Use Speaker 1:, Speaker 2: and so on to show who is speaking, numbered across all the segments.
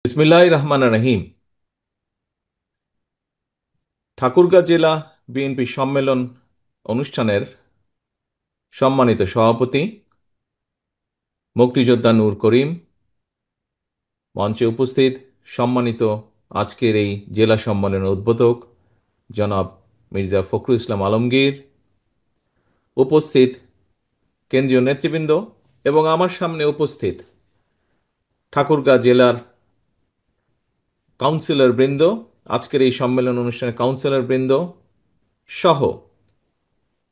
Speaker 1: বিসমিল্লাহির রহমানির রহিম। ঠাকুরগাঁও জেলা বিএনপি সম্মেলন অনুষ্ঠানের সম্মানিত সভাপতি মুক্তিযোদ্ধা নূর করিম, মঞ্চে উপস্থিত সম্মানিত আজকের এই জেলা সম্মেলনের উদ্বোধক জনাব মির্জা ফখরুল ইসলাম আলমগীর, উপস্থিত কেন্দ্রীয় নেতৃবৃন্দ এবং আমার সামনে উপস্থিত ঠাকুরগাঁও জেলার কাউন্সিলর বৃন্দ, আজকের এই সম্মেলন অনুষ্ঠানের কাউন্সিলর বৃন্দ সহ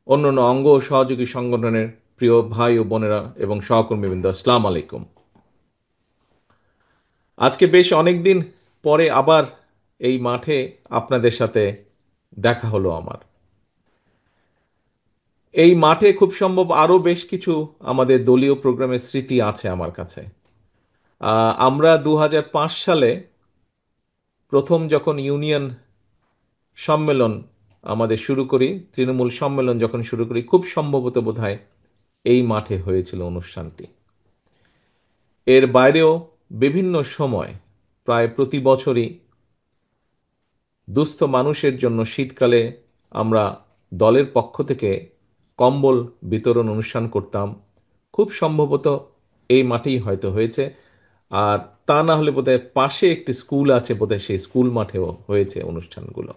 Speaker 1: অন্যান্য অঙ্গ ও সহযোগী সংগঠনের প্রিয় ভাই ও বোনেরা এবং সহকর্মীবৃন্দ, আসসালামু আলাইকুম। আজকে বেশ অনেকদিন পরে আবার এই মাঠে আপনাদের সাথে দেখা হলো আমার। এই মাঠে খুব সম্ভব আরও বেশ কিছু আমাদের দলীয় প্রোগ্রামের স্মৃতি আছে আমার কাছে। আমরা 2005 সালে প্রথম যখন ইউনিয়ন সম্মেলন আমাদের শুরু করি, তৃণমূল সম্মেলন যখন শুরু করি, খুব সম্ভবত বোধহয় এই মাঠে হয়েছিল অনুষ্ঠানটি। এর বাইরেও বিভিন্ন সময় প্রায় প্রতি বছরই দুস্থ মানুষের জন্য শীতকালে আমরা দলের পক্ষ থেকে কম্বল বিতরণ অনুষ্ঠান করতাম। খুব সম্ভবত এই মাঠেই হয়তো হয়েছে। আর তা না হলে বোধহয় পাশে একটি স্কুল আছে, বোধহয় সেই স্কুল মাঠেও হয়েছে অনুষ্ঠানগুলো।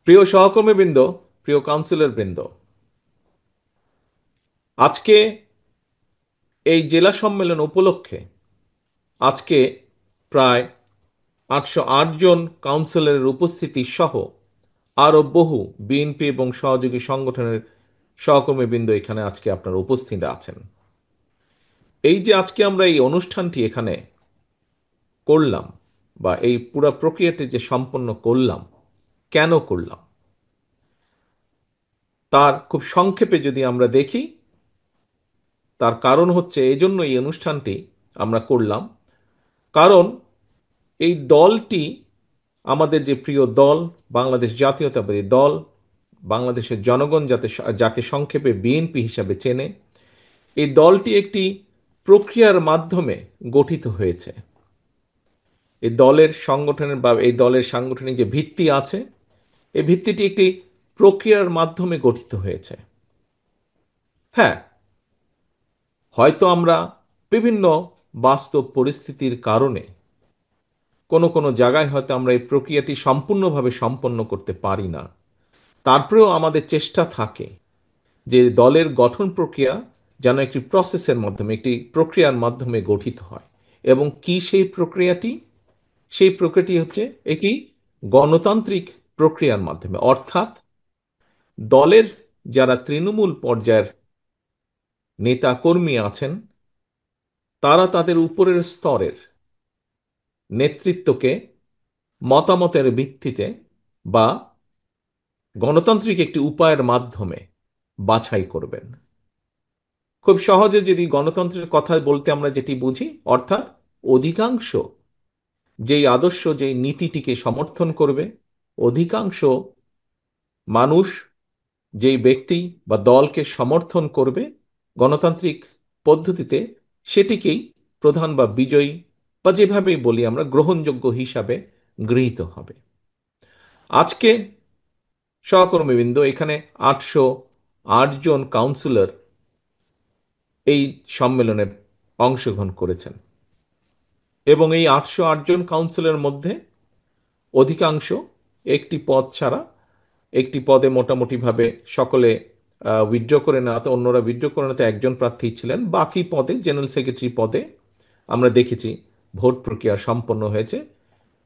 Speaker 1: প্রিয় সহকর্মীবৃন্দ, প্রিয় কাউন্সিলর বৃন্দ, আজকে এই জেলা সম্মেলন উপলক্ষে আজকে প্রায় 808 জন কাউন্সিলরের উপস্থিতি সহ আরও বহু বিএনপি এবং সহযোগী সংগঠনের সহকর্মীবৃন্দ এখানে আজকে আপনারা উপস্থিত আছেন। এই যে আজকে আমরা এই অনুষ্ঠানটি এখানে করলাম, বা এই পুরো প্রক্রিয়াটি যে সম্পন্ন করলাম, কেন করলাম তার খুব সংক্ষেপে যদি আমরা দেখি, তার কারণ হচ্ছে এই জন্য এই অনুষ্ঠানটি আমরা করলাম, কারণ এই দলটি আমাদের যে প্রিয় দল, বাংলাদেশ জাতীয়তাবাদী দল, বাংলাদেশের জনগণ যাকে সংক্ষেপে বিএনপি হিসাবে চেনে, এই দলটি একটি প্রক্রিয়ার মাধ্যমে গঠিত হয়েছে। এই দলের সংগঠনের বা এই দলের সাংগঠনিক যে ভিত্তি আছে, এই ভিত্তিটি একটি প্রক্রিয়ার মাধ্যমে গঠিত হয়েছে। হ্যাঁ, হয়তো আমরা বিভিন্ন বাস্তব পরিস্থিতির কারণে কোনো কোনো জায়গায় হয়তো আমরা এই প্রক্রিয়াটি সম্পূর্ণভাবে সম্পন্ন করতে পারি না। তারপরেও আমাদের চেষ্টা থাকে যে দলের গঠন প্রক্রিয়া যেন একটি প্রসেসের মাধ্যমে, একটি প্রক্রিয়ার মাধ্যমে গঠিত হয়। এবং কি সেই প্রক্রিয়াটি? সেই প্রক্রিয়াটি হচ্ছে একটি গণতান্ত্রিক প্রক্রিয়ার মাধ্যমে, অর্থাৎ দলের যারা তৃণমূল পর্যায়ের নেতা কর্মী আছেন, তারা তাদের উপরের স্তরের নেতৃত্বকে মতামতের ভিত্তিতে বা গণতান্ত্রিক একটি উপায়ের মাধ্যমে বাছাই করবেন। খুব সহজে যদি গণতন্ত্রের কথা বলতে আমরা যেটি বুঝি, অর্থাৎ অধিকাংশ যেই আদর্শ, যেই নীতিটিকে সমর্থন করবে, অধিকাংশ মানুষ যেই ব্যক্তি বা দলকে সমর্থন করবে গণতান্ত্রিক পদ্ধতিতে, সেটিকেই প্রধান বা বিজয়ী বা যেভাবেই বলি আমরা গ্রহণযোগ্য হিসাবে গৃহীত হবে। আজকে সহকর্মীবৃন্দ, এখানে 808 জন কাউন্সিলর এই সম্মেলনে অংশগ্রহণ করেছেন এবং এই 808 জন কাউন্সিলরের মধ্যে অধিকাংশ একটি পদ ছাড়া, একটি পদে মোটামুটিভাবে সকলে উইথড্র করে নেওয়াতে, অন্যরা উইথড্র করে নেওয়াতে একজন প্রার্থী ছিলেন। বাকি পদে, জেনারেল সেক্রেটারি পদে আমরা দেখেছি ভোট প্রক্রিয়া সম্পন্ন হয়েছে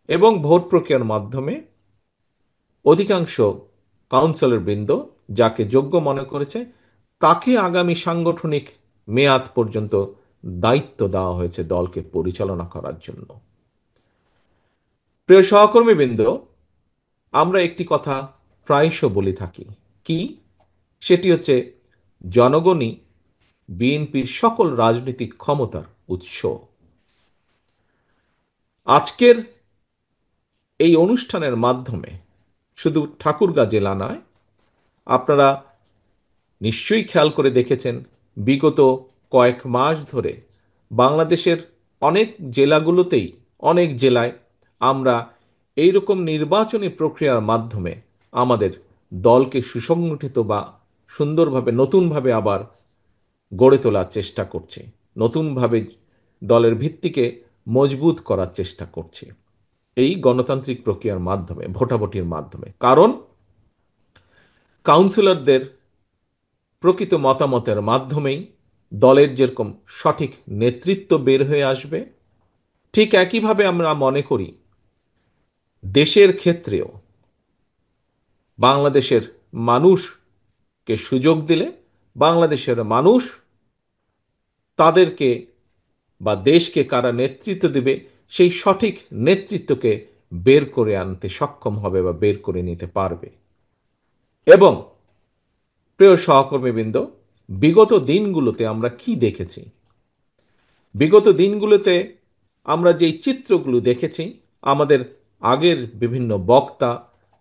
Speaker 1: এবং ভোট প্রক্রিয়ার মাধ্যমে অধিকাংশ কাউন্সিলর বৃন্দ যাকে যোগ্য মনে করেছে, তাকে আগামী সাংগঠনিক মেয়াদ পর্যন্ত দায়িত্ব দেওয়া হয়েছে দলকে পরিচালনা করার জন্য। প্রিয় সহকর্মীবৃন্দ, আমরা একটি কথা প্রায়শ বলে থাকি, কি? সেটি হচ্ছে জনগণই বিএনপির সকল রাজনৈতিক ক্ষমতার উৎস। আজকের এই অনুষ্ঠানের মাধ্যমে শুধু ঠাকুরগাঁও জেলা নয়, আপনারা নিশ্চয়ই খেয়াল করে দেখেছেন বিগত কয়েক মাস ধরে বাংলাদেশের অনেক জেলাগুলোতেই, অনেক জেলায় আমরা এইরকম নির্বাচনী প্রক্রিয়ার মাধ্যমে আমাদের দলকে সুসংগঠিত বা সুন্দরভাবে নতুনভাবে আবার গড়ে তোলার চেষ্টা করছি, নতুনভাবে দলের ভিত্তিকে মজবুত করার চেষ্টা করছি এই গণতান্ত্রিক প্রক্রিয়ার মাধ্যমে, ভোটাভুটির মাধ্যমে। কারণ কাউন্সিলরদের প্রকৃত মতামতের মাধ্যমেই দলের যেরকম সঠিক নেতৃত্ব বের হয়ে আসবে, ঠিক একইভাবে আমরা মনে করি দেশের ক্ষেত্রেও বাংলাদেশের মানুষকে সুযোগ দিলে বাংলাদেশের মানুষ তাদেরকে বা দেশকে কারা নেতৃত্ব দেবে সেই সঠিক নেতৃত্বকে বের করে আনতে সক্ষম হবে বা বের করে নিতে পারবে। এবং প্রিয় সহকর্মীবৃন্দ, বিগত দিনগুলোতে আমরা কি দেখেছি? বিগত দিনগুলোতে আমরা যেই চিত্রগুলো দেখেছি, আমাদের আগের বিভিন্ন বক্তা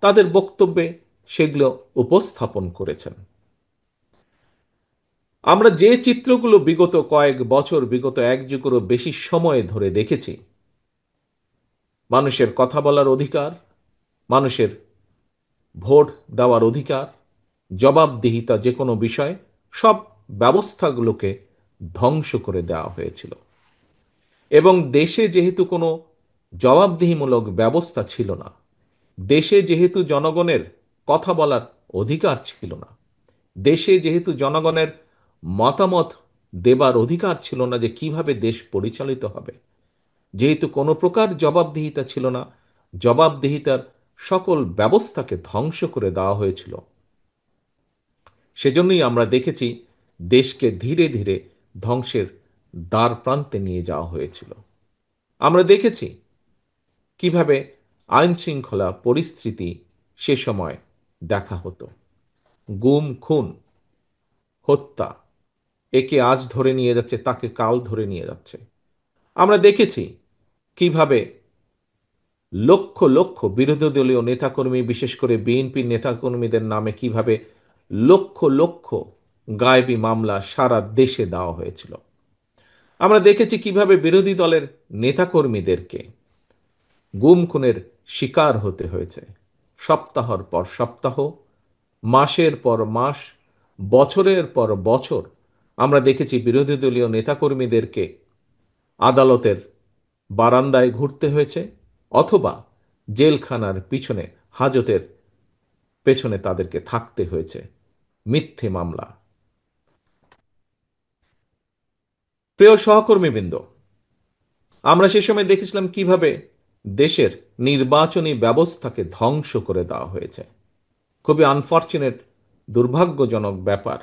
Speaker 1: তাদের বক্তব্যে সেগুলো উপস্থাপন করেছেন। আমরা যে চিত্রগুলো বিগত কয়েক বছর, বিগত এক যুগেরও বেশি সময় ধরে দেখেছি, মানুষের কথা বলার অধিকার, মানুষের ভোট দেওয়ার অধিকার, জবাবদিহিতা, যে কোনো বিষয়, সব ব্যবস্থাগুলোকে ধ্বংস করে দেওয়া হয়েছিল। এবং দেশে যেহেতু কোনো জবাবদিহিমূলক ব্যবস্থা ছিল না, দেশে যেহেতু জনগণের কথা বলার অধিকার ছিল না, দেশে যেহেতু জনগণের মতামত দেবার অধিকার ছিল না যে কিভাবে দেশ পরিচালিত হবে, যেহেতু কোনো প্রকার জবাবদিহিতা ছিল না, জবাবদিহিতার সকল ব্যবস্থাকে ধ্বংস করে দেওয়া হয়েছিল। সেজন্যই আমরা দেখেছি দেশকে ধীরে ধীরে ধ্বংসের দ্বার প্রান্তে নিয়ে যাওয়া হয়েছিল। আমরা দেখেছি কিভাবে আইন শৃঙ্খলা পরিস্থিতি সে সময় দেখা হতো। গুম, খুন, হত্যা, একে আজ ধরে নিয়ে যাচ্ছে, তাকে কাল ধরে নিয়ে যাচ্ছে। আমরা দেখেছি কিভাবে লক্ষ লক্ষ বিরোধী দলীয় নেতাকর্মী, বিশেষ করে বিএনপির নেতাকর্মীদের নামে কিভাবে লক্ষ লক্ষ গায়েবী মামলা সারা দেশে দেওয়া হয়েছিল। আমরা দেখেছি কিভাবে বিরোধী দলের নেতাকর্মীদেরকে গুম খুনের শিকার হতে হয়েছে সপ্তাহের পর সপ্তাহ, মাসের পর মাস, বছরের পর বছর। আমরা দেখেছি বিরোধী দলীয় নেতাকর্মীদেরকে আদালতের বারান্দায় ঘুরতে হয়েছে, অথবা জেলখানার পিছনে, হাজতের পেছনে তাদেরকে থাকতে হয়েছে মিথ্যে মামলা। প্রিয় সহকর্মীবৃন্দ, আমরা সে সময় দেখেছিলাম কিভাবে দেশের নির্বাচনী ব্যবস্থাকে ধ্বংস করে দেওয়া হয়েছে। খুবই আনফর্চুনেট, দুর্ভাগ্যজনক ব্যাপার,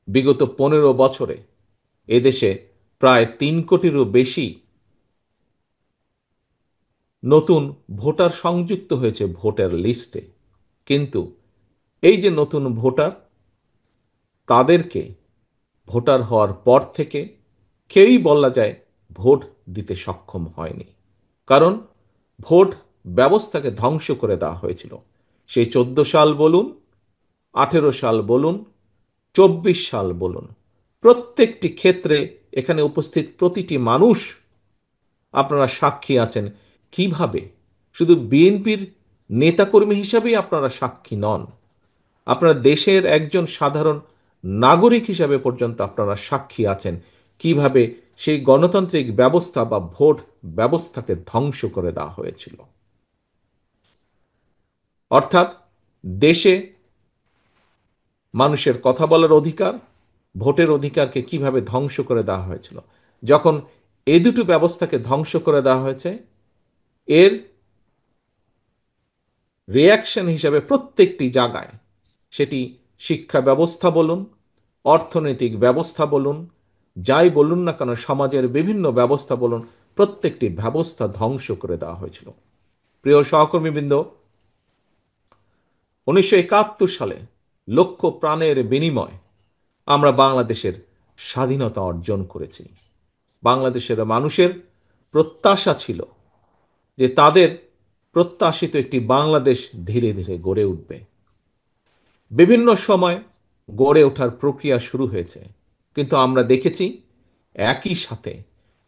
Speaker 1: বিগত 15 বছরে এদেশে প্রায় 3 কোটিরও বেশি নতুন ভোটার সংযুক্ত হয়েছে ভোটার লিস্টে। কিন্তু এই যে নতুন ভোটার, তাদেরকে ভোটার হওয়ার পর থেকে কেউই বলা যায় ভোট দিতে সক্ষম হয়নি। কারণ ভোট ব্যবস্থাকে ধ্বংস করে দেওয়া হয়েছিল। সেই 14 সাল বলুন, 18 সাল বলুন, 24 সাল বলুন, প্রত্যেকটি ক্ষেত্রে এখানে উপস্থিত প্রতিটি মানুষ আপনারা সাক্ষী আছেন কিভাবে, শুধু বিএনপির নেতাকর্মী হিসাবেই আপনারা সাক্ষী নন, আপনারা দেশের একজন সাধারণ নাগরিক হিসাবে পর্যন্ত আপনারা সাক্ষী আছেন কিভাবে সেই গণতান্ত্রিক ব্যবস্থা বা ভোট ব্যবস্থাকে ধ্বংস করে দেওয়া হয়েছিল। অর্থাৎ দেশে মানুষের কথা বলার অধিকার, ভোটের অধিকারকে কিভাবে ধ্বংস করে দেওয়া হয়েছিল। যখন এই দুটো ব্যবস্থাকে ধ্বংস করে দেওয়া হয়েছে, এর রিয়াকশন হিসাবে প্রত্যেকটি জায়গায়, সেটি শিক্ষা ব্যবস্থা বলুন, অর্থনৈতিক ব্যবস্থা বলুন, যাই বলুন না কেন, সমাজের বিভিন্ন ব্যবস্থা বলুন, প্রত্যেকটি ব্যবস্থা ধ্বংস করে দেওয়া হয়েছিল। প্রিয় সহকর্মীবৃন্দ, 1971 সালে লক্ষ প্রাণের বিনিময় আমরা বাংলাদেশের স্বাধীনতা অর্জন করেছি। বাংলাদেশের মানুষের প্রত্যাশা ছিল যে তাদের প্রত্যাশিত একটি বাংলাদেশ ধীরে ধীরে গড়ে উঠবে। বিভিন্ন সময় গড়ে ওঠার প্রক্রিয়া শুরু হয়েছে, কিন্তু আমরা দেখেছি একই সাথে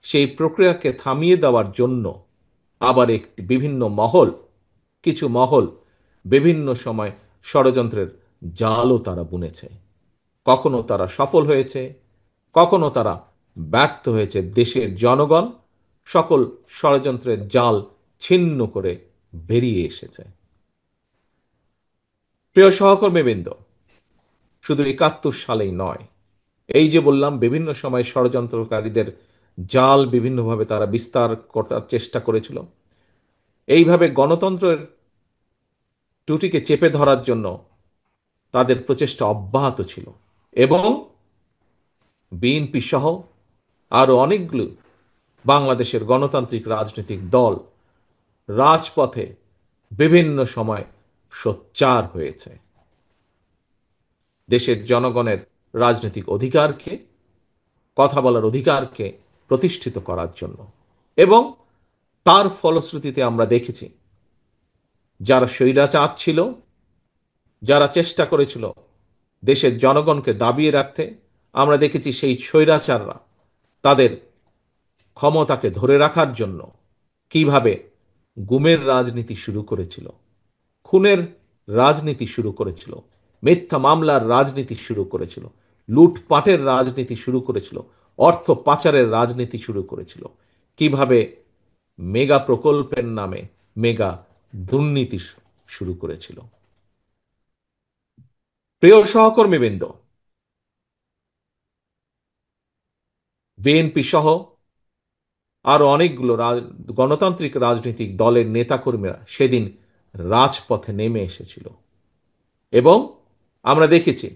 Speaker 1: সেই প্রক্রিয়াকে থামিয়ে দেওয়ার জন্য আবার একটি বিভিন্ন মহল, কিছু মহল বিভিন্ন সময় ষড়যন্ত্রের জালও তারা বুনেছে। কখনো তারা সফল হয়েছে, কখনো তারা ব্যর্থ হয়েছে। দেশের জনগণ সকল ষড়যন্ত্রের জাল ছিন্ন করে বেরিয়ে এসেছে। প্রিয় সহকর্মীবৃন্দ, শুধু ৭১ সালেই নয়, এই যে বললাম বিভিন্ন সময় ষড়যন্ত্রকারীদের জাল বিভিন্নভাবে তারা বিস্তার করার চেষ্টা করেছিল, এইভাবে গণতন্ত্রের ত্রুটিকে চেপে ধরার জন্য তাদের প্রচেষ্টা অব্যাহত ছিল। এবং বিএনপি সহ আরো অনেকগুলো বাংলাদেশের গণতান্ত্রিক রাজনৈতিক দল রাজপথে বিভিন্ন সময় সোচ্চার হয়েছে দেশের জনগণের রাজনৈতিক অধিকারকে, কথা বলার অধিকারকে প্রতিষ্ঠিত করার জন্য। এবং তার ফলশ্রুতিতে আমরা দেখেছি যারা স্বৈরাচার ছিল, যারা চেষ্টা করেছিল দেশের জনগণকে দাবিয়ে রাখতে, আমরা দেখেছি সেই স্বৈরাচাররা তাদের ক্ষমতাকে ধরে রাখার জন্য কিভাবে গুমের রাজনীতি শুরু করেছিল, খুনের রাজনীতি শুরু করেছিল, মিথ্যা মামলার রাজনীতি শুরু করেছিল, লুটপাটের রাজনীতি শুরু করেছিল, অর্থ পাচারের রাজনীতি শুরু করেছিল, কিভাবে মেগা প্রকল্পের নামে মেগা দুর্নীতি শুরু করেছিল। প্রিয় সহকর্মীবৃন্দ, বিএনপি সহ আরো অনেকগুলো গণতান্ত্রিক রাজনৈতিক দলের নেতাকর্মীরা সেদিন রাজপথে নেমে এসেছিল। এবং আমরা দেখেছি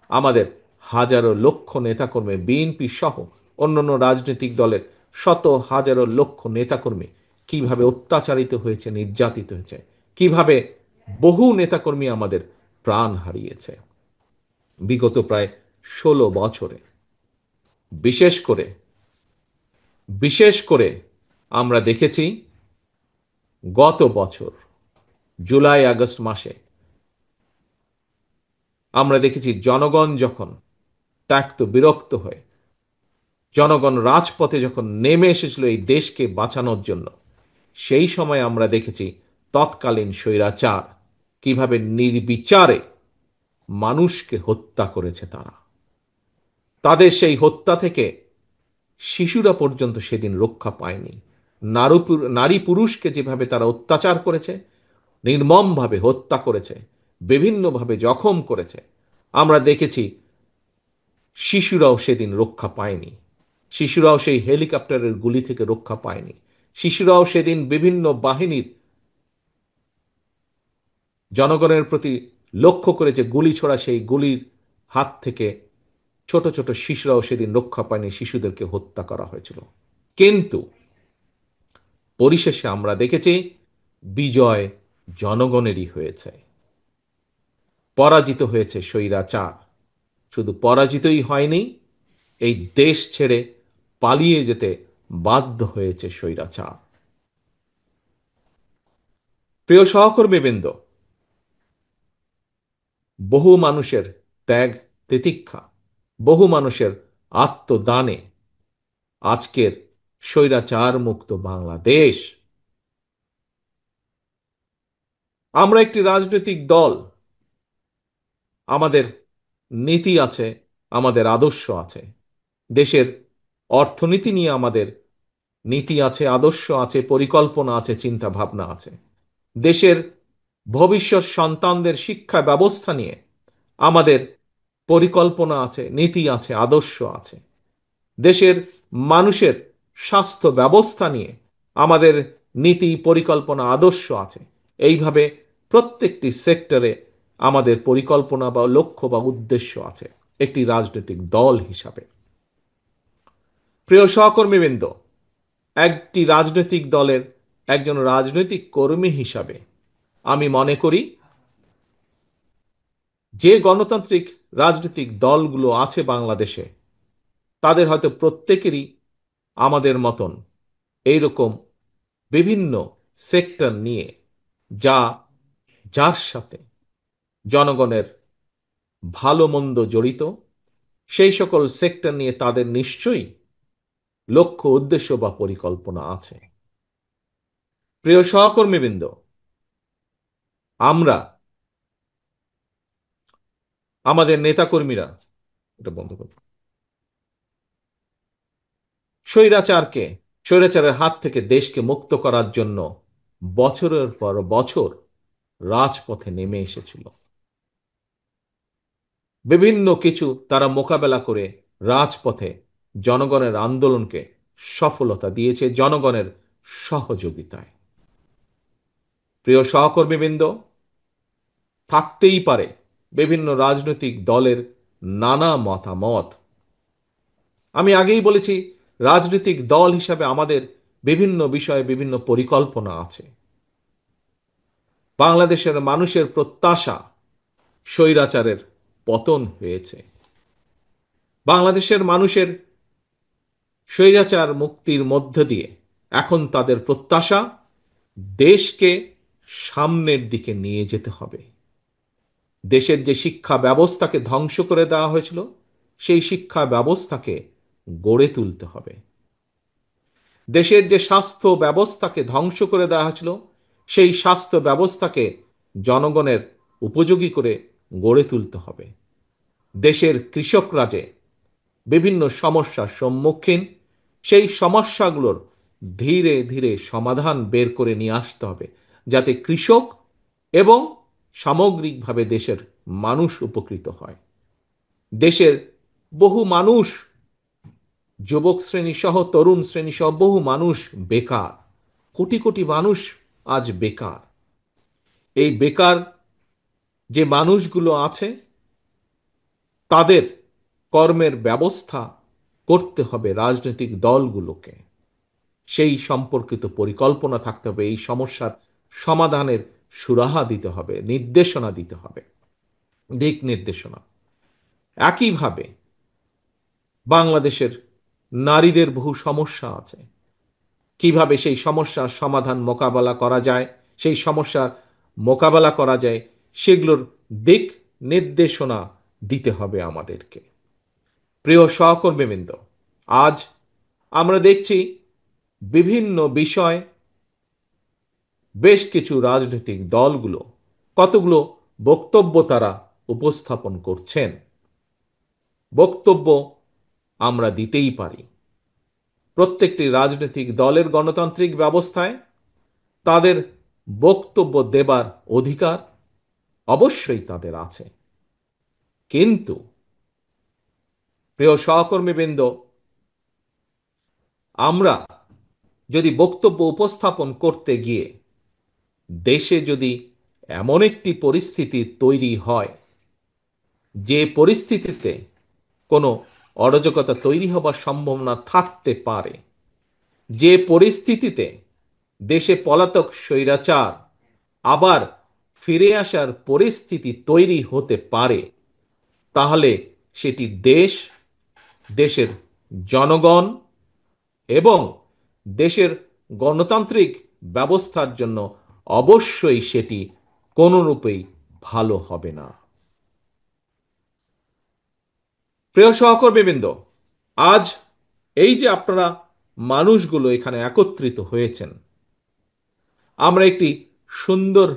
Speaker 1: আমাদের হাজারো লক্ষ নেতাকর্মী, বিএনপি সহ অন্যান্য রাজনৈতিক দলের শত হাজারো লক্ষ নেতাকর্মী কিভাবে অত্যাচারিত হয়েছে, নির্যাতিত হয়েছে, কিভাবে বহু নেতাকর্মী আমাদের প্রাণ হারিয়েছে বিগত প্রায় ১৬ বছরে। বিশেষ করে বিশেষ করে আমরা দেখেছি গত বছর জুলাই আগস্ট মাসে আমরা দেখেছি জনগণ যখন ত্যক্ত বিরক্ত হয়ে জনগণ রাজপথে যখন নেমে এসেছিল এই দেশকে বাঁচানোর জন্য, সেই সময় আমরা দেখেছি তৎকালীন স্বৈরাচার কিভাবে নির্বিচারে মানুষকে হত্যা করেছে। তারা তাদের সেই হত্যা থেকে শিশুরা পর্যন্ত সেদিন রক্ষা পায়নি। নারী পুরুষকে যেভাবে তারা অত্যাচার করেছে, নির্মমভাবে হত্যা করেছে, বিভিন্নভাবে জখম করেছে, আমরা দেখেছি শিশুরাও সেদিন রক্ষা পায়নি। শিশুরাও সেই হেলিকপ্টারের গুলি থেকে রক্ষা পায়নি। শিশুরাও সেদিন বিভিন্ন বাহিনীর জনগণের প্রতি লক্ষ্য করে যে গুলি ছোড়া, সেই গুলির হাত থেকে ছোট ছোট শিশুরাও সেদিন রক্ষা পায়নি, শিশুদেরকে হত্যা করা হয়েছিল। কিন্তু পরিশেষে আমরা দেখেছি বিজয় জনগণেরই হয়েছে, পরাজিত হয়েছে স্বৈরাচার। শুধু পরাজিতই হয়নি, এই দেশ ছেড়ে পালিয়ে যেতে বাধ্য হয়েছে স্বৈরাচার। প্রিয় সহকর্মীবৃন্দ, বহু মানুষের ত্যাগ তিতিক্ষা, বহু মানুষের আত্মদানে আজকের স্বৈরাচার মুক্ত বাংলাদেশ। আমরা একটি রাজনৈতিক দল, আমাদের নীতি আছে, আমাদের আদর্শ আছে, দেশের অর্থনীতি নিয়ে আমাদের নীতি আছে, আদর্শ আছে, পরিকল্পনা আছে, চিন্তা ভাবনা আছে। দেশের ভবিষ্যৎ সন্তানদের শিক্ষা ব্যবস্থা নিয়ে আমাদের পরিকল্পনা আছে, নীতি আছে, আদর্শ আছে। দেশের মানুষের স্বাস্থ্য ব্যবস্থা নিয়ে আমাদের নীতি, পরিকল্পনা, আদর্শ আছে। এইভাবে প্রত্যেকটি সেক্টরে আমাদের পরিকল্পনা বা লক্ষ্য বা উদ্দেশ্য আছে একটি রাজনৈতিক দল হিসাবে। প্রিয় সহকর্মীবৃন্দ, একটি রাজনৈতিক দলের একজন রাজনৈতিক কর্মী হিসাবে আমি মনে করি যে গণতান্ত্রিক রাজনৈতিক দলগুলো আছে বাংলাদেশে, তাদের হয়তো প্রত্যেকেরই আমাদের মতন এইরকম বিভিন্ন সেক্টর নিয়ে, যা যার সাথে জনগণের ভালো মন্দ জড়িত, সেই সকল সেক্টর নিয়ে তাদের নিশ্চয়ই লক্ষ্য, উদ্দেশ্য বা পরিকল্পনা আছে। প্রিয় সহকর্মীবৃন্দ, আমরা আমাদের নেতাকর্মীরা, এটা বন্ধ করব, স্বৈরাচারকে স্বৈরাচারের হাত থেকে দেশকে মুক্ত করার জন্য বছরের পর বছর রাজপথে নেমে এসেছিল। বিভিন্ন কিছু তারা মোকাবেলা করে রাজপথে জনগণের আন্দোলনকে সফলতা দিয়েছে জনগণের সহযোগিতায়। প্রিয় সহকর্মীবৃন্দ, থাকতেই পারে বিভিন্ন রাজনৈতিক দলের নানা মতামত। আমি আগেই বলেছি, রাজনৈতিক দল হিসাবে আমাদের বিভিন্ন বিষয়ে বিভিন্ন পরিকল্পনা আছে। বাংলাদেশের মানুষের প্রত্যাশা স্বৈরাচারের পতন হয়েছে। বাংলাদেশের মানুষের স্বৈরাচার মুক্তির মধ্য দিয়ে এখন তাদের প্রত্যাশা দেশকে সামনের দিকে নিয়ে যেতে হবে। দেশের যে শিক্ষা ব্যবস্থাকে ধ্বংস করে দেওয়া হয়েছিল, সেই শিক্ষা ব্যবস্থাকে গড়ে তুলতে হবে। দেশের যে স্বাস্থ্য ব্যবস্থাকে ধ্বংস করে দেওয়া হয়েছিল, সেই স্বাস্থ্য ব্যবস্থাকে জনগণের উপযোগী করে গড়ে তুলতে হবে। দেশের কৃষকরা যে বিভিন্ন সমস্যার সম্মুখীন, সেই সমস্যাগুলোর ধীরে ধীরে সমাধান বের করে নিয়ে আসতে হবে, যাতে কৃষক এবং সামগ্রিকভাবে দেশের মানুষ উপকৃত হয়। দেশের বহু মানুষ, যুবক শ্রেণী সহ তরুণ শ্রেণী সহ বহু মানুষ বেকার। কোটি কোটি মানুষ আজ বেকার। এই বেকার যে মানুষগুলো আছে, তাদের কর্মের ব্যবস্থা করতে হবে রাজনৈতিক দলগুলোকে। সেই সম্পর্কিত পরিকল্পনা থাকতে হবে, এই সমস্যার সমাধানের সুরাহা দিতে হবে, নির্দেশনা দিতে হবে, দিক নির্দেশনা। একইভাবে বাংলাদেশের নারীদের বহু সমস্যা আছে। কিভাবে সেই সমস্যার সমাধান মোকাবেলা করা যায়, সেই সমস্যার মোকাবেলা করা যায়, সেগুলোর দিক নির্দেশনা দিতে হবে আমাদেরকে। প্রিয় সহকর্মীবৃন্দ, আজ আমরা দেখছি বিভিন্ন বিষয় বেশ কিছু রাজনৈতিক দলগুলো কতগুলো বক্তব্য তারা উপস্থাপন করছেন। বক্তব্য আমরা দিতেই পারি। প্রত্যেকটি রাজনৈতিক দলের গণতান্ত্রিক ব্যবস্থায় তাদের বক্তব্য দেবার অধিকার অবশ্যই তাদের আছে। কিন্তু প্রিয় সহকর্মীবৃন্দ, আমরা যদি বক্তব্য উপস্থাপন করতে গিয়ে দেশে যদি এমন একটি পরিস্থিতি তৈরি হয়, যে পরিস্থিতিতে কোনো অরাজকতা তৈরি হবার সম্ভাবনা থাকতে পারে, যে পরিস্থিতিতে দেশে পলাতক স্বৈরাচার আবার ফিরে আসার পরিস্থিতি তৈরি হতে পারে, তাহলে সেটি দেশ, দেশের জনগণ এবং দেশের গণতান্ত্রিক ব্যবস্থার জন্য অবশ্যই সেটি কোনোরূপেই ভালো হবে না। প্রিয় সহকর্মীবৃন্দ, আজ এই যে আপনারা মানুষগুলো এখানে একত্রিত হয়েছেন, আমরা একটি সুন্দর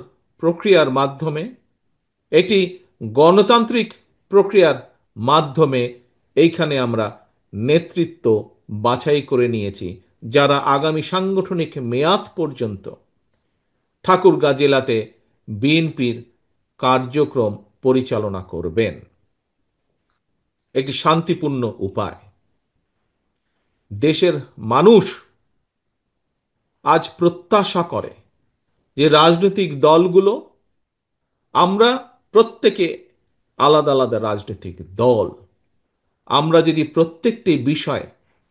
Speaker 1: প্রক্রিয়ার মাধ্যমে, একটি গণতান্ত্রিক প্রক্রিয়ার মাধ্যমে এইখানে আমরা নেতৃত্ব বাছাই করে নিয়েছি, যারা আগামী সাংগঠনিক মেয়াদ পর্যন্ত ঠাকুরগাঁ জেলাতে বিএনপির কার্যক্রম পরিচালনা করবেন একটি শান্তিপূর্ণ উপায়। দেশের মানুষ আজ প্রত্যাশা করে যে রাজনৈতিক দলগুলো, আমরা প্রত্যেকে আলাদা আলাদা রাজনৈতিক দল, আমরা যদি প্রত্যেকটি বিষয়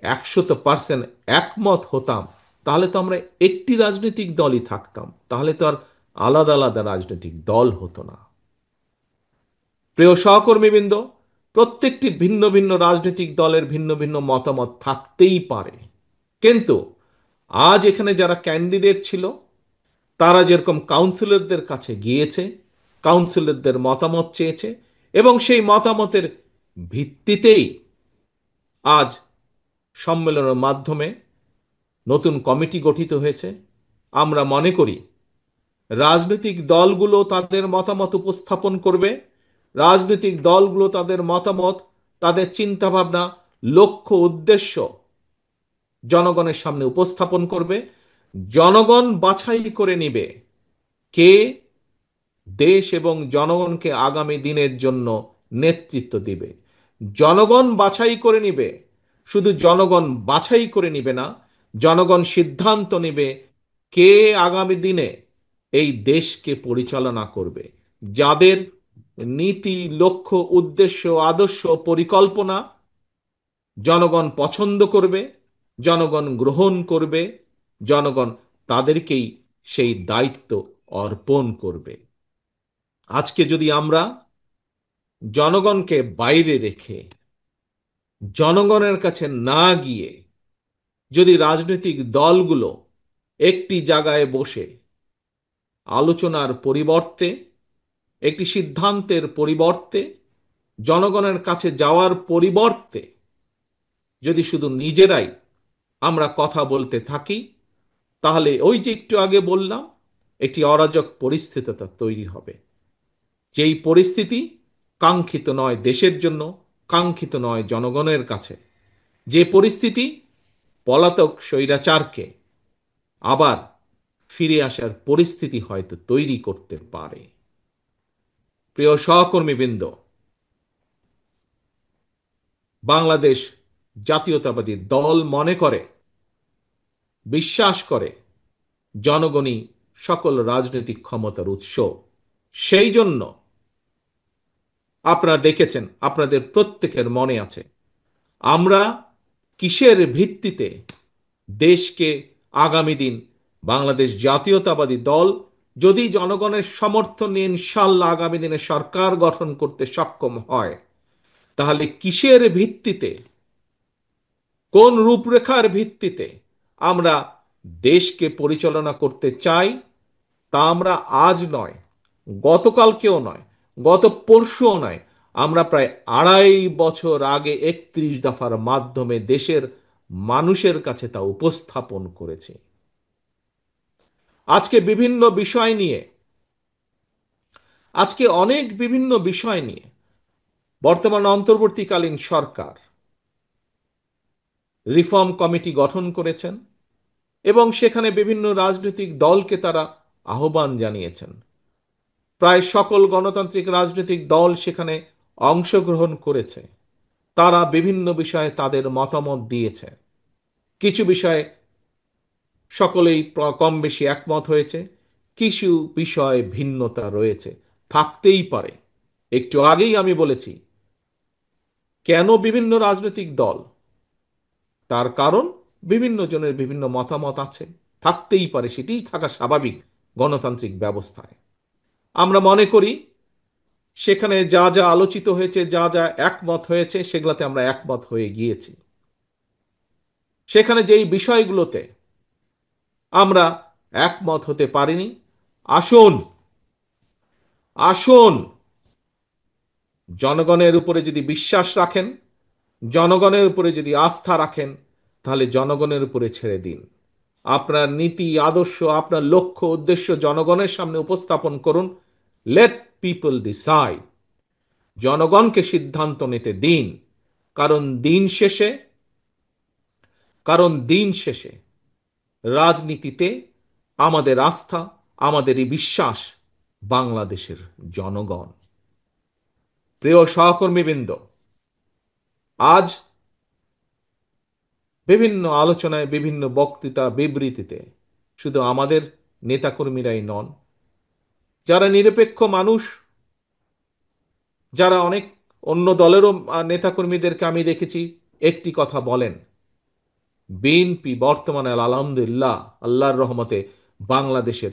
Speaker 1: 100% একমত হতাম, তাহলে তো আমরা একটি রাজনৈতিক দলই থাকতাম, তাহলে তো আর আলাদা আলাদা রাজনৈতিক দল হতো না। প্রিয় সহকর্মীবৃন্দ, প্রত্যেকটি ভিন্ন ভিন্ন রাজনৈতিক দলের ভিন্ন ভিন্ন মতামত থাকতেই পারে, কিন্তু আজ এখানে যারা ক্যান্ডিডেট ছিল, তারা যেরকম কাউন্সিলরদের কাছে গিয়েছে, কাউন্সিলরদের মতামত চেয়েছে, এবং সেই মতামতের ভিত্তিতেই আজ সম্মেলনের মাধ্যমে নতুন কমিটি গঠিত হয়েছে। আমরা মনে করি রাজনৈতিক দলগুলো তাদের মতামত উপস্থাপন করবে, রাজনৈতিক দলগুলো তাদের মতামত, তাদের চিন্তাভাবনা, লক্ষ্য, উদ্দেশ্য জনগণের সামনে উপস্থাপন করবে। জনগণ বাছাই করে নিবে কে দেশ এবং জনগণকে আগামী দিনের জন্য নেতৃত্ব দিবে। জনগণ বাছাই করে নিবে, শুধু জনগণ বাছাই করে নিবে না, জনগণ সিদ্ধান্ত নেবে কে আগামী দিনে এই দেশকে পরিচালনা করবে। যাদের নীতি, লক্ষ্য, উদ্দেশ্য, আদর্শ, পরিকল্পনা জনগণ পছন্দ করবে, জনগণ গ্রহণ করবে, জনগণ তাদেরকেই সেই দায়িত্ব অর্পণ করবে। আজকে যদি আমরা জনগণকে বাইরে রেখে, জনগণের কাছে না গিয়ে, যদি রাজনৈতিক দলগুলো একটি জায়গায় বসে আলোচনার পরিবর্তে, একটি সিদ্ধান্তের পরিবর্তে, জনগণের কাছে যাওয়ার পরিবর্তে যদি শুধু নিজেরাই আমরা কথা বলতে থাকি, তাহলে ওই যে একটু আগে বললাম, একটি অরাজক পরিস্থিতি তৈরি হবে। যেই পরিস্থিতি কাঙ্ক্ষিত নয় দেশের জন্য, কাঙ্ক্ষিত নয় জনগণের কাছে। যে পরিস্থিতি পলাতক স্বৈরাচারকে আবার ফিরে আসার পরিস্থিতি হয়তো তৈরি করতে পারে। প্রিয় সহকর্মীবৃন্দ, বাংলাদেশ জাতীয়তাবাদী দল মনে করে, বিশ্বাস করে জনগণই সকল রাজনৈতিক ক্ষমতার উৎস। সেই জন্য আপনারা দেখেছেন, আপনাদের প্রত্যেকের মনে আছে, আমরা কিসের ভিত্তিতে দেশকে আগামী দিন বাংলাদেশ জাতীয়তাবাদী দল যদি জনগণের সমর্থন নিয়ে ইনশাল্লাহ আগামী দিনে সরকার গঠন করতে সক্ষম হয়, তাহলে কিসের ভিত্তিতে, কোন রূপরেখার ভিত্তিতে আমরা দেশকে পরিচালনা করতে চাই, তা আমরা আজ নয়, গতকালকেও নয়, গত পরশুও নয়, আমরা প্রায় 2.5 বছর আগে 31 দফার মাধ্যমে দেশের মানুষের কাছে তা উপস্থাপন করেছি। আজকে বিভিন্ন বিষয় নিয়ে, আজকে অনেক বিভিন্ন বিষয় নিয়ে বর্তমান অন্তর্বর্তীকালীন সরকার রিফর্ম কমিটি গঠন করেছেন এবং সেখানে বিভিন্ন রাজনৈতিক দলকে তারা আহ্বান জানিয়েছেন। প্রায় সকল গণতান্ত্রিক রাজনৈতিক দল সেখানে অংশগ্রহণ করেছে। তারা বিভিন্ন বিষয়ে তাদের মতামত দিয়েছে। কিছু বিষয়ে সকলেই কম বেশি একমত হয়েছে, কিছু বিষয়ে ভিন্নতা রয়েছে, থাকতেই পারে। একটু আগেই আমি বলেছি কেন বিভিন্ন রাজনৈতিক দল, তার কারণ বিভিন্ন জনের বিভিন্ন মতামত আছে, থাকতেই পারে, সেটিই থাকা স্বাভাবিক গণতান্ত্রিক ব্যবস্থায়। আমরা মনে করি সেখানে যা যা আলোচিত হয়েছে, যা যা একমত হয়েছে, সেগুলোতে আমরা একমত হয়ে গিয়েছি। সেখানে যেই বিষয়গুলোতে আমরা একমত হতে পারিনি, আসুন আসুন জনগণের উপরে যদি বিশ্বাস রাখেন, জনগণের উপরে যদি আস্থা রাখেন, তাহলে জনগণের উপরে ছেড়ে দিন। আপনার নীতি, আদর্শ, আপনার লক্ষ্য, উদ্দেশ্য জনগণের সামনে উপস্থাপন করুন। Late people decide. জনগণকে সিদ্ধান্ত নিতে দিন। কারণ দিন শেষে কারণ দিন শেষে রাজনীতিতে আমাদের আস্থা, আমাদের এই বিশ্বাস বাংলাদেশের জনগণ। প্রিয় সহকর্মীবৃন্দ, আজ বিভিন্ন আলোচনায়, বিভিন্ন বক্তৃতা, বিবৃতিতে শুধু আমাদের নেতাকর্মীরাই নন, যারা নিরপেক্ষ মানুষ, যারা অনেক অন্য দলেরও নেতাকর্মীদেরকে আমি দেখেছি একটি কথা বলেন, বিএনপি বর্তমানে আলহামদুলিল্লাহ আল্লাহর রহমতে বাংলাদেশের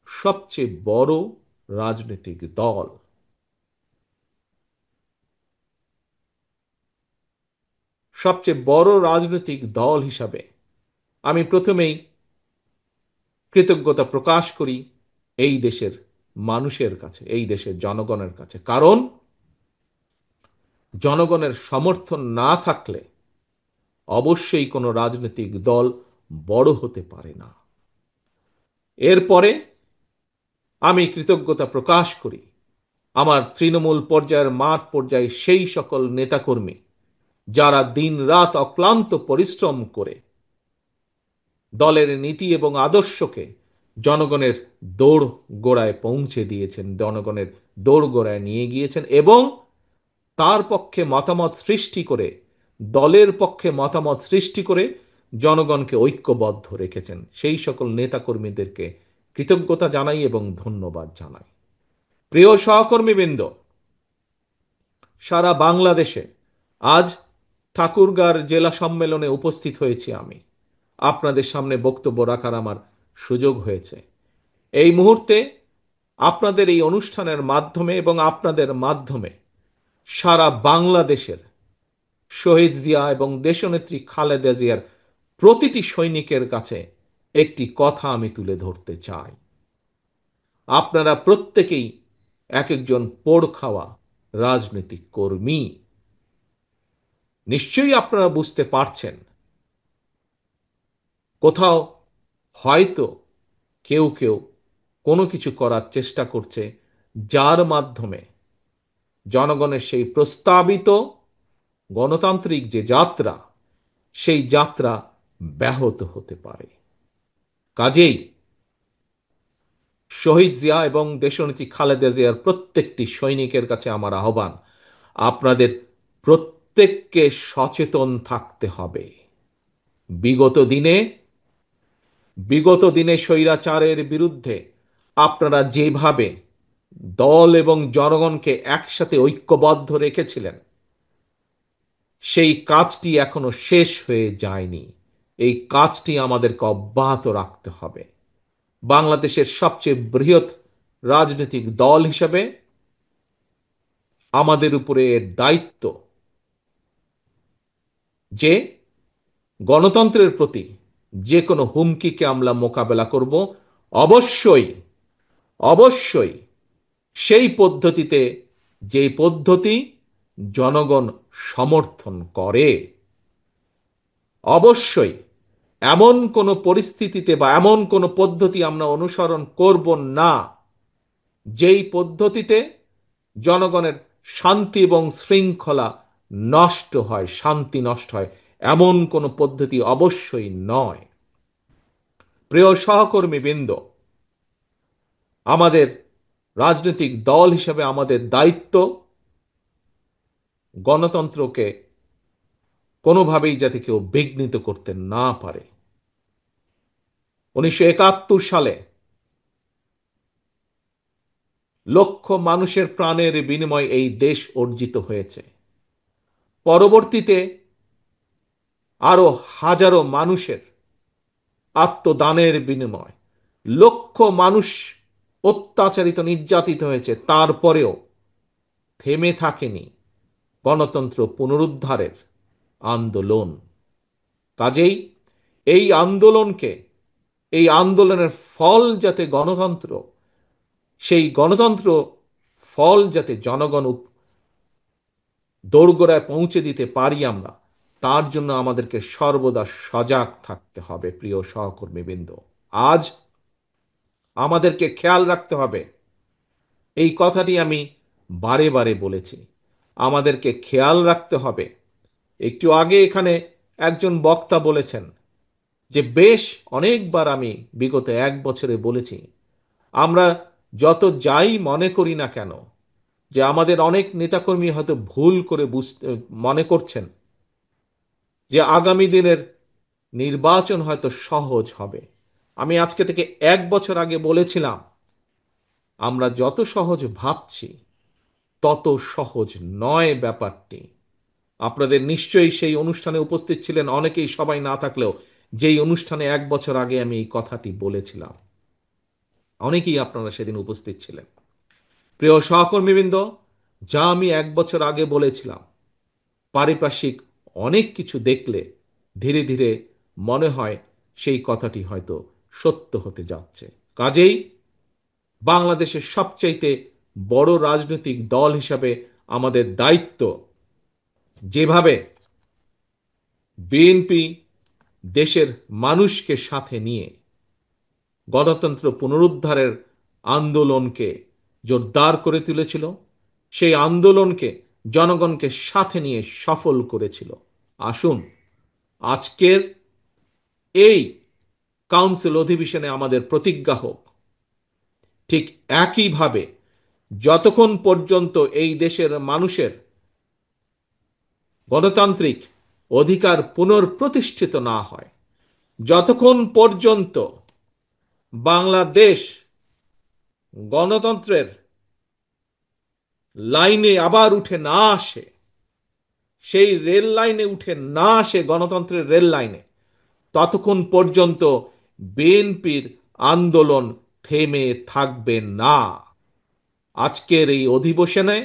Speaker 1: সবচেয়ে বড় রাজনৈতিক দল। সবচেয়ে বড় রাজনৈতিক দল হিসাবে আমি প্রথমেই কৃতজ্ঞতা প্রকাশ করি এই দেশের মানুষের কাছে, এই দেশের জনগণের কাছে। কারণ জনগণের সমর্থন না থাকলে অবশ্যই কোনো রাজনৈতিক দল বড় হতে পারে না। এরপরে আমি কৃতজ্ঞতা প্রকাশ করি আমার তৃণমূল পর্যায়ের মাঠ পর্যায়ে সেই সকল নেতাকর্মী যারা দিনরাত অক্লান্ত পরিশ্রম করে দলের নীতি এবং আদর্শকে জনগণের দৌড় গোড়ায় পৌঁছে দিয়েছেন, জনগণের দৌড় গোড়ায় নিয়ে গিয়েছেন এবং তার পক্ষে মতামত সৃষ্টি করে, দলের পক্ষে মতামত সৃষ্টি করে জনগণকে ঐক্যবদ্ধ রেখেছেন। সেই সকল নেতাকর্মীদেরকে কৃতজ্ঞতা জানাই এবং ধন্যবাদ জানাই। প্রিয় সহকর্মীবৃন্দ, সারা বাংলাদেশে আজ ঠাকুরগাঁর জেলা সম্মেলনে উপস্থিত হয়েছি আমি। আপনাদের সামনে বক্তব্য রাখার আমার সুযোগ হয়েছে। এই মুহূর্তে আপনাদের এই অনুষ্ঠানের মাধ্যমে এবং আপনাদের মাধ্যমে সারা বাংলাদেশের শহীদ জিয়া এবং দেশনেত্রী খালেদা জিয়ার প্রতিটি সৈনিকের কাছে একটি কথা আমি তুলে ধরতে চাই। আপনারা প্রত্যেকেই এক একজন পোড় খাওয়া রাজনৈতিক কর্মী। নিশ্চয়ই আপনারা বুঝতে পারছেন কোথাও হয়তো কেউ কেউ কোনো কিছু করার চেষ্টা করছে যার মাধ্যমে জনগণের সেই প্রস্তাবিত গণতান্ত্রিক যে যাত্রা, সেই যাত্রা ব্যাহত হতে পারে। কাজেই শহীদ জিয়া এবং দেশনেত্রী খালেদা জিয়ার প্রত্যেকটি সৈনিকের কাছে আমার আহ্বান, আপনাদের প্রত্যেককে সচেতন থাকতে হবে। বিগত দিনে বিগত দিনে স্বৈরাচারের বিরুদ্ধে আপনারা যেভাবে দল এবং জনগণকে একসাথে ঐক্যবদ্ধ রেখেছিলেন, সেই কাজটি এখনো শেষ হয়ে যায়নি। এই কাজটি আমাদেরকে অব্যাহত রাখতে হবে। বাংলাদেশের সবচেয়ে বৃহৎ রাজনৈতিক দল হিসেবে আমাদের উপরে এর দায়িত্ব যে গণতন্ত্রের প্রতি যে কোনো হুমকিকে আমরা মোকাবেলা করব, অবশ্যই অবশ্যই সেই পদ্ধতিতে, যে পদ্ধতি জনগণ সমর্থন করে। অবশ্যই এমন কোনো পরিস্থিতিতে বা এমন কোনো পদ্ধতি আমরা অনুসরণ করব না যেই পদ্ধতিতে জনগণের শান্তি এবং শৃঙ্খলা নষ্ট হয়, শান্তি নষ্ট হয়, এমন কোনো পদ্ধতি অবশ্যই নয়। প্রিয় সহকর্মীবৃন্দ, আমাদের রাজনৈতিক দল হিসেবে আমাদের দায়িত্ব গণতন্ত্রকে কোনোভাবেই যাতে কেউ বিঘ্নিত করতে না পারে। 1971 সালে লক্ষ মানুষের প্রাণের বিনিময়ে এই দেশ অর্জিত হয়েছে। পরবর্তীতে আরো হাজারো মানুষের আত্মদানের বিনিময় লক্ষ মানুষ অত্যাচারিত, নির্যাতিত হয়েছে। তারপরেও থেমে থাকেনি গণতন্ত্র পুনরুদ্ধারের আন্দোলন। কাজেই এই আন্দোলনকে, এই আন্দোলনের ফল যাতে গণতন্ত্র, সেই গণতন্ত্র ফল যাতে জনগণ দোরগোড়ায় পৌঁছে দিতে পারি আমরা, তার জন্য আমাদেরকে সর্বদা সজাগ থাকতে হবে। প্রিয় সহকর্মীবৃন্দ, আজ আমাদেরকে খেয়াল রাখতে হবে, এই কথাটি আমি বারে বারে বলেছি, আমাদেরকে খেয়াল রাখতে হবে। একটু আগে এখানে একজন বক্তা বলেছেন যে বেশ অনেকবার আমি বিগত এক বছরে বলেছি, আমরা যত যাই মনে করি না কেন, যে আমাদের অনেক নেতাকর্মী হয়তো ভুল করে বুঝতে মনে করছেন যে আগামী দিনের নির্বাচন হয়তো সহজ হবে। আমি আজকে থেকে এক বছর আগে বলেছিলাম, আমরা যত সহজ ভাবছি তত সহজ নয় ব্যাপারটি। আপনাদের নিশ্চয়ই সেই অনুষ্ঠানে উপস্থিত ছিলেন অনেকেই, সবাই না থাকলেও যেই অনুষ্ঠানে এক বছর আগে আমি এই কথাটি বলেছিলাম, অনেকেই আপনারা সেদিন উপস্থিত ছিলেন। প্রিয় সহকর্মীবৃন্দ, যা আমি এক বছর আগে বলেছিলাম, পারিপার্শ্বিক অনেক কিছু দেখলে ধীরে ধীরে মনে হয় সেই কথাটি হয়তো সত্য হতে যাচ্ছে। কাজেই বাংলাদেশের সবচাইতে বড় রাজনৈতিক দল হিসাবে আমাদের দায়িত্ব যেভাবে বিএনপি দেশের মানুষকে সাথে নিয়ে গণতন্ত্র পুনরুদ্ধারের আন্দোলনকে জোরদার করে তুলেছিল, সেই আন্দোলনকে জনগণকে সাথে নিয়ে সফল করেছিল। আসুন আজকের এই কাউন্সিল অধিবেশনে আমাদের প্রতিজ্ঞা হোক, ঠিক একইভাবে যতক্ষণ পর্যন্ত এই দেশের মানুষের গণতান্ত্রিক অধিকার পুনঃপ্রতিষ্ঠিত না হয়, যতক্ষণ পর্যন্ত বাংলাদেশ গণতন্ত্রের লাইনে আবার উঠে না আসে, সেই রেল লাইনে উঠে না আসে, গণতন্ত্রের রেল লাইনে, ততক্ষণ পর্যন্ত বিএনপির আন্দোলন থেমে থাকবে না। আজকের এই অধিবেশনে,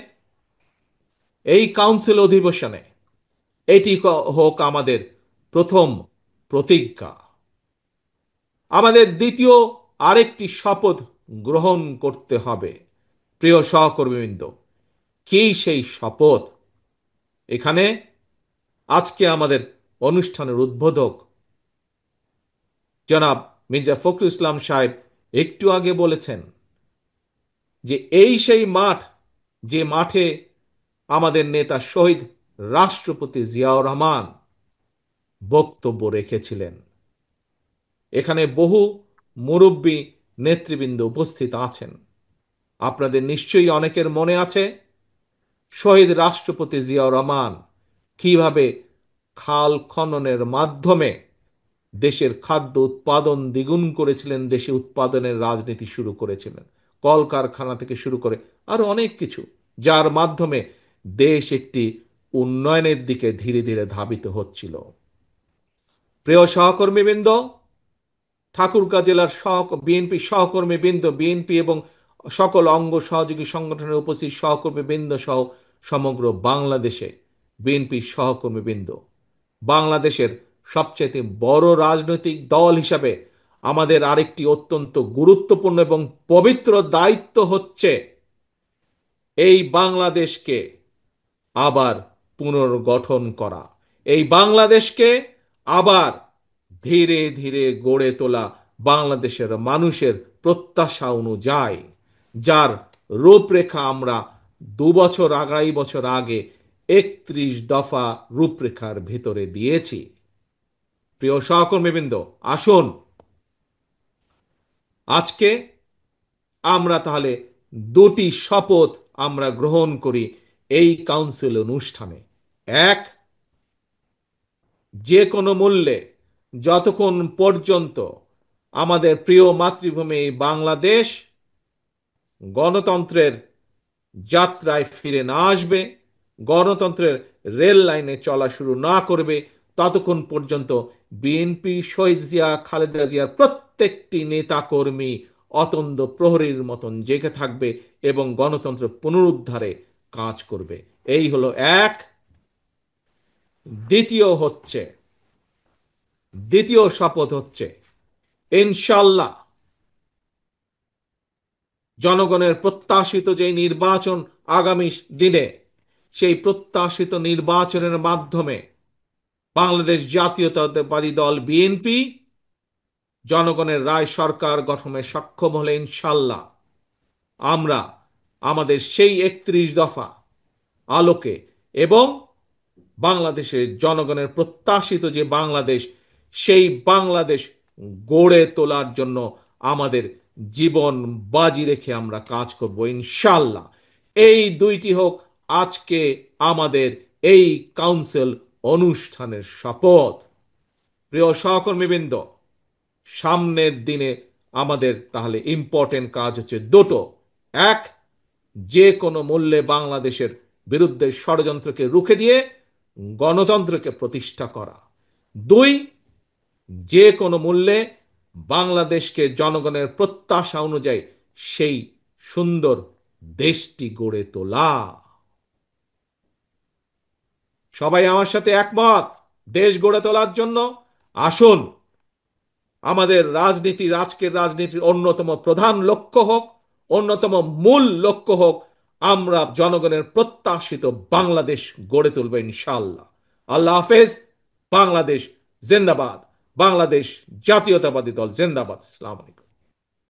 Speaker 1: এই কাউন্সিল অধিবেশনে এটি হোক আমাদের প্রথম প্রতিজ্ঞা। আমাদের দ্বিতীয় আরেকটি শপথ গ্রহণ করতে হবে। প্রিয় সহকর্মীবৃন্দ, কি সেই শপথ? এখানে আজকে আমাদের অনুষ্ঠানের উদ্বোধক জনাব মির্জা ফখরুল ইসলাম সাহেব একটু আগে বলেছেন যে এই সেই মাঠ, যে মাঠে আমাদের নেতা শহীদ রাষ্ট্রপতি জিয়াউর রহমান বক্তব্য রেখেছিলেন। এখানে বহু মুরব্বী নেতৃবৃন্দ উপস্থিত আছেন। আপনাদের নিশ্চয়ই অনেকের মনে আছে শহীদ রাষ্ট্রপতি জিয়াউর রহমান কিভাবে খাল খননের মাধ্যমে দেশের খাদ্য উৎপাদন দ্বিগুণ করেছিলেন, দেশে উৎপাদনের রাজনীতি শুরু করেছিলেন, কলকারখানা থেকে শুরু করে আরো অনেক কিছু, যার মাধ্যমে দেশ একটি উন্নয়নের দিকে ধীরে ধীরে ধাবিত হচ্ছিল। প্রিয় সহকর্মীবৃন্দ, ঠাকুরগাঁ জেলার বিএনপি সহকর্মী বৃন্দ, বিএনপি এবং সকল অঙ্গ সহযোগী সংগঠনের উপস্থিত সহকর্মী বৃন্দ সহ সমগ্র বাংলাদেশে বিএনপি সহকর্মী বৃন্দ, বাংলাদেশের সবচেয়ে বড় রাজনৈতিক দল হিসাবে আমাদের আরেকটি অত্যন্ত গুরুত্বপূর্ণ এবং পবিত্র দায়িত্ব হচ্ছে এই বাংলাদেশকে আবার পুনর্গঠন করা, এই বাংলাদেশকে আবার ধীরে ধীরে গড়ে তোলা, বাংলাদেশের মানুষের প্রত্যাশা অনুযায়ী, যার রূপরেখা আমরা 2 বছর, 2.5 বছর আগে 31 দফা রূপরেখার ভিতরে দিয়েছি। প্রিয় সহকর্মীবৃন্দ, আসুন আজকে আমরা তাহলে দুটি শপথ আমরা গ্রহণ করি এই কাউন্সিল অনুষ্ঠানে। এক, যে কোনো মূল্যে যতক্ষণ পর্যন্ত আমাদের প্রিয় মাতৃভূমি বাংলাদেশ গণতন্ত্রের যাত্রায় ফিরে না আসবে, গণতন্ত্রের রেল লাইনে চলা শুরু না করবে, ততক্ষণ পর্যন্ত বিএনপি শহীদ জিয়া, খালেদা জিয়ার প্রত্যেকটি নেতা কর্মী অতন্দ্র প্রহরীর মতন জেগে থাকবে এবং গণতন্ত্র পুনরুদ্ধারে কাজ করবে। এই হলো এক। দ্বিতীয় শপথ হচ্ছে ইনশাল্লাহ জনগণের প্রত্যাশিত যে নির্বাচন আগামী দিনে, সেই প্রত্যাশিত নির্বাচনের মাধ্যমে বাংলাদেশ জাতীয়তাবাদী দল বিএনপি জনগণের রায় সরকার গঠনে সক্ষম হলে ইনশাল্লাহ আমরা আমাদের সেই 31 দফা আলোকে এবং বাংলাদেশের জনগণের প্রত্যাশিত যে বাংলাদেশ, সেই বাংলাদেশ গড়ে তোলার জন্য আমাদের জীবন বাজি রেখে আমরা কাজ করব ইনশাল্লাহ। এই দুইটি হোক আজকে আমাদের এই কাউন্সিল অনুষ্ঠানের শপথ। প্রিয় সহকর্মীবৃন্দ, সামনের দিনে আমাদের তাহলে ইম্পর্টেন্ট কাজ হচ্ছে দুটো। এক, যে কোনো মূল্যে বাংলাদেশের বিরুদ্ধে ষড়যন্ত্রকে রুখে দিয়ে গণতন্ত্রকে প্রতিষ্ঠা করা। দুই, যে কোনো মূল্যে বাংলাদেশকে জনগণের প্রত্যাশা অনুযায়ী সেই সুন্দর দেশটি গড়ে তোলা। সবাই আমার সাথে একমত দেশ গড়ে তোলার জন্য? আসুন আমাদের রাজনীতির, আজকের রাজনীতির অন্যতম প্রধান লক্ষ্য হোক, অন্যতম মূল লক্ষ্য হোক, আমরা জনগণের প্রত্যাশিত বাংলাদেশ গড়ে তুলব ইনশাআল্লাহ। আল্লাহ হাফেজ। বাংলাদেশ জিন্দাবাদ, বাংলাদেশ জাতীয়তাবাদী দল জিন্দাবাদ। আসসালামু আলাইকুম।